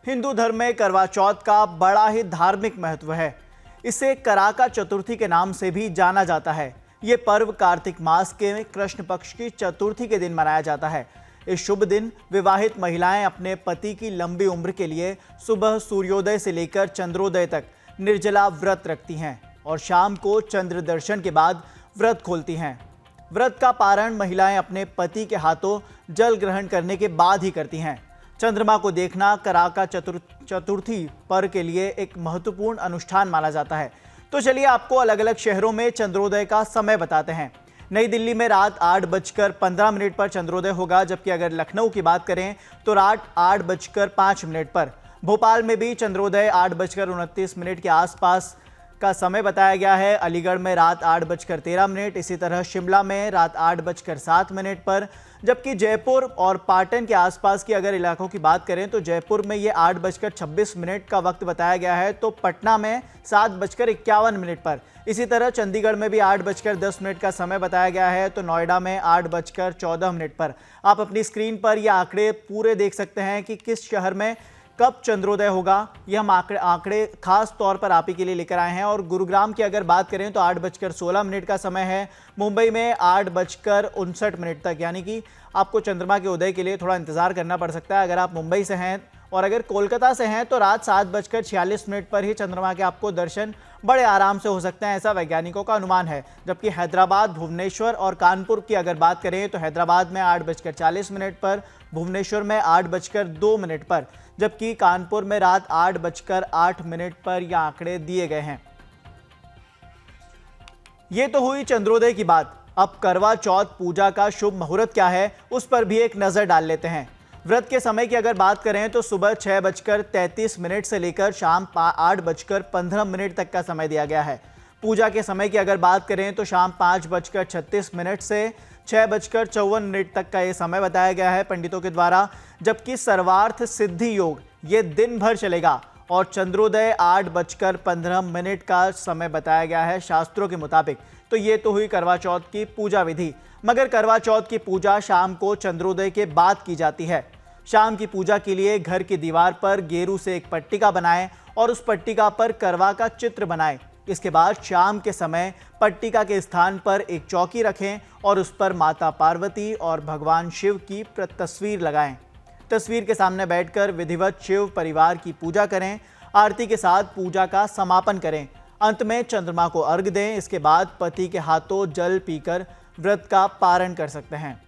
हिंदू धर्म में करवा चौथ का बड़ा ही धार्मिक महत्व है। इसे कराका चतुर्थी के नाम से भी जाना जाता है। ये पर्व कार्तिक मास के कृष्ण पक्ष की चतुर्थी के दिन मनाया जाता है। इस शुभ दिन विवाहित महिलाएं अपने पति की लंबी उम्र के लिए सुबह सूर्योदय से लेकर चंद्रोदय तक निर्जला व्रत रखती हैं और शाम को चंद्र दर्शन के बाद व्रत खोलती हैं। व्रत का पारण महिलाएं अपने पति के हाथों जल ग्रहण करने के बाद ही करती हैं। चंद्रमा को देखना कराका चतुर्थी पर्व के लिए एक महत्वपूर्ण अनुष्ठान माना जाता है। तो चलिए आपको अलग अलग शहरों में चंद्रोदय का समय बताते हैं। नई दिल्ली में रात 8:15 पर चंद्रोदय होगा, जबकि अगर लखनऊ की बात करें तो रात 8:05 पर। भोपाल में भी चंद्रोदय 8:29 के आसपास का समय बताया गया है। अलीगढ़ में रात 8:13, इसी तरह शिमला में रात 8:07 पर, जबकि जयपुर और पाटन के आसपास की अगर इलाकों की बात करें तो जयपुर में ये 8:26 का वक्त बताया गया है, तो पटना में 7:51 पर। इसी तरह चंडीगढ़ में भी 8:10 का समय बताया गया है, तो नोएडा में 8:14 पर। आप अपनी स्क्रीन पर ये आंकड़े पूरे देख सकते हैं कि किस शहर में कब चंद्रोदय होगा। ये हम आंकड़े खास तौर पर आप ही के लिए लेकर आए हैं। और गुरुग्राम की अगर बात करें तो 8:16 का समय है। मुंबई में 8:59 तक, यानी कि आपको चंद्रमा के उदय के लिए थोड़ा इंतजार करना पड़ सकता है अगर आप मुंबई से हैं। और अगर कोलकाता से हैं तो रात 7:46 पर ही चंद्रमा के आपको दर्शन बड़े आराम से हो सकते हैं, ऐसा वैज्ञानिकों का अनुमान है। जबकि हैदराबाद, भुवनेश्वर और कानपुर की अगर बात करें तो हैदराबाद में 8:40 पर, भुवनेश्वर में 8:02 पर, जबकि कानपुर में रात 8:08 पर यह आंकड़े दिए गए हैं। ये तो हुई चंद्रोदय की बात। अब करवा चौथ पूजा का शुभ मुहूर्त क्या है उस पर भी एक नजर डाल लेते हैं। व्रत के समय की अगर बात करें तो सुबह 6:33 से लेकर शाम 8:15 तक का समय दिया गया है। पूजा के समय की अगर बात करें तो शाम 5:36 से 6:54 तक का ये समय बताया गया है पंडितों के द्वारा। जबकि सर्वार्थ सिद्धि योग ये दिन भर चलेगा और चंद्रोदय 8:15 का समय बताया गया है शास्त्रों के मुताबिक। तो ये तो हुई करवा चौथ की पूजा विधि। मगर करवा चौथ की पूजा शाम को चंद्रोदय के बाद की जाती है। शाम की पूजा के लिए घर की दीवार पर गेरू से एक पट्टिका बनाएं और उस पट्टिका पर करवा का चित्र बनाएं। इसके बाद शाम के समय पट्टिका के स्थान पर एक चौकी रखें और उस पर माता पार्वती और भगवान शिव की तस्वीर लगाएं। तस्वीर के सामने बैठकर विधिवत शिव परिवार की पूजा करें। आरती के साथ पूजा का समापन करें। अंत में चंद्रमा को अर्घ्य दें। इसके बाद पति के हाथों जल पीकर व्रत का पारण कर सकते हैं।